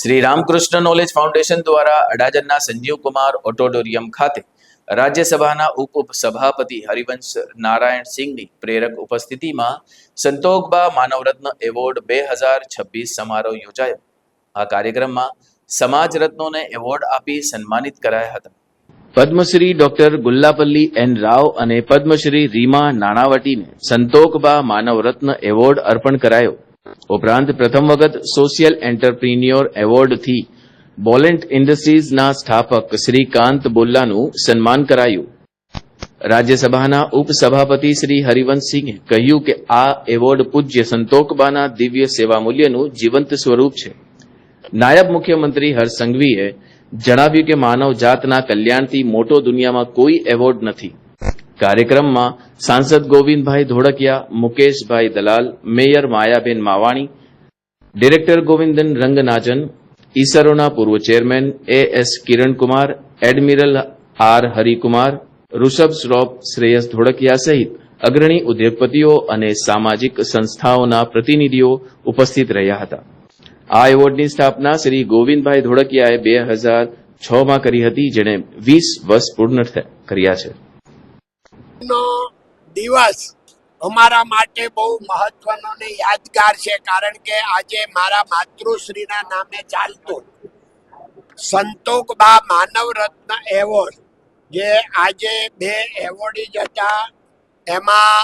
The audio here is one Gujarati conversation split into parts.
શ્રી રામકૃષ્ણ નોલેજ ફાઉન્ડેશન દ્વારા અડાજણના સંજીવ કુમાર ઓડિટોરિયમ ખાતે રાજ્યસભાના ઉપસભાપતિ હરિવંશ નારાયણ સિંહની પ્રેરક ઉપસ્થિતિમાં સંતોકબા માનવરત્ન એવોર્ડ 2026 સમારોહ યોજાયો। આ કાર્યક્રમમાં સમાજ રત્નોને એવોર્ડ આપી સન્માનિત કરાયા હતા। પદ્મશ્રી ડોક્ટર ગુલ્લાપલ્લી એન રાવ અને પદ્મશ્રી રીમા નાણાવટીને સંતોકબા માનવરત્ન એવોર્ડ અર્પણ કરાયો। ઉપરાંત પ્રથમ વખત સોશિયલ એન્ટરપ્રિન્યોર એવોર્ડથી બોલેન્ટ ઇન્ડસ્ટ્રીઝના સ્થાપક શ્રીકાંત બોલ્લાનું સન્માન કરાયું। રાજ્યસભાના ઉપસભાપતિ શ્રી હરિવંશસિંહે કહ્યું કે આ એવોર્ડ પૂજ્ય સંતોકબાના દિવ્ય સેવા મૂલ્યનું જીવંત સ્વરૂપ છે। નાયબ મુખ્યમંત્રી હર્ષ સંઘવીએ જણાવ્યું કે માનવ જાતના કલ્યાણથી મોટો દુનિયામાં કોઈ એવોર્ડ નથી। કાર્યક્રમમાં સાંસદ ગોવિંદભાઈ ધોળકિયા, મુકેશભાઈ દલાલ, મેયર માયાબેન માવાણી, ડિરેક્ટર ગોવિંદન રંગનાજન, ઈસરોના પૂર્વ chairman AS Kiran Kumar, admiral R Hari Kumar, Rishabh Shroff, Shreyas Dholakia સહિત અગ્રણી ઉદ્યોગપતિઓ અને સામાજિક સંસ્થાઓના પ્રતિનિધિઓ ઉપસ્થિત રહ્યા હતા। આ એવોર્ડની સ્થાપના શ્રી ગોવિંદભાઈ ધોળકિયાએ 2006માં કરી હતી, જેણે 20 વર્ષ પૂર્ણ કર્યા છે। દિવસ અમારા માટે બહુ મહત્વનો ને યાદગાર છે, કારણ કે આજે મારા માતૃશ્રીના નામે ચાલતો સંતોકબા માનવ રત્ન એવોર્ડ, જે આજે 2 એવોર્ડ જ હતા, એમાં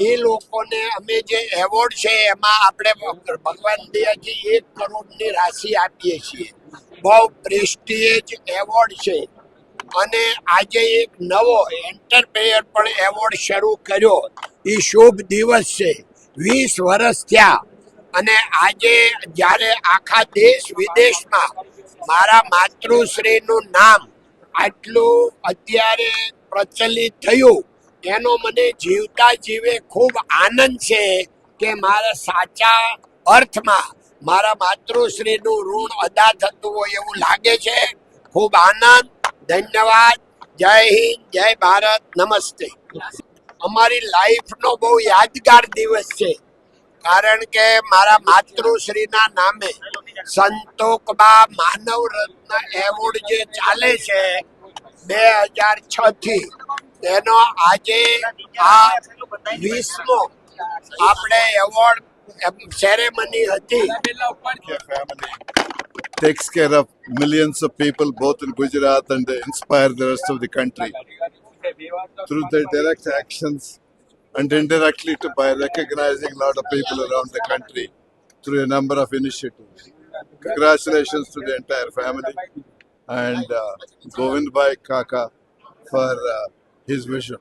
એ લોકોને અમે જે એવોર્ડ છે એમાં આપણે ભગવાન દયાથી 1 કરોડની રાશિ આપીએ છીએ। બહુ પ્રેસ્ટીજ એવોર્ડ છે અને આજે એક નવો એન્ટરપ્રેન્યોર પણ એવોર્ડ શરૂ કર્યો। એ શુભ દિવસ છે। 20 વર્ષ થયા અને આજે જ્યારે આખા દેશ વિદેશમાં મારા માતૃશ્રીનું નામ આટલું અત્યારે પ્રચલિત થયું, એનો મને જીવતા જીવે ખૂબ આનંદ છે કે મારા સાચા અર્થમાં મારા માતૃશ્રીનું ઋણ અદા થતું હોય એવું લાગે છે। ખૂબ આનંદ। ધન્યવાદ। જય હિન્દ, જય ભારત, નમસ્તે। અમારી લાઈફનો બહુ યાદગાર દિવસ છે, કારણ કે મારા માતૃશ્રીના નામે સંતોકબા માનવ રત્ન એવોર્ડ જે ચાલે છે 2006 થી, તેનો આજે આ 20મો આપણે એવોર્ડ સેરેમની હતી। Takes care of millions of people both in Gujarat and inspire the rest of the country through their direct actions and indirectly by recognizing a lot of people around the country through a number of initiatives. Congratulations to the entire family and Govind Bhai Kaka for his vision.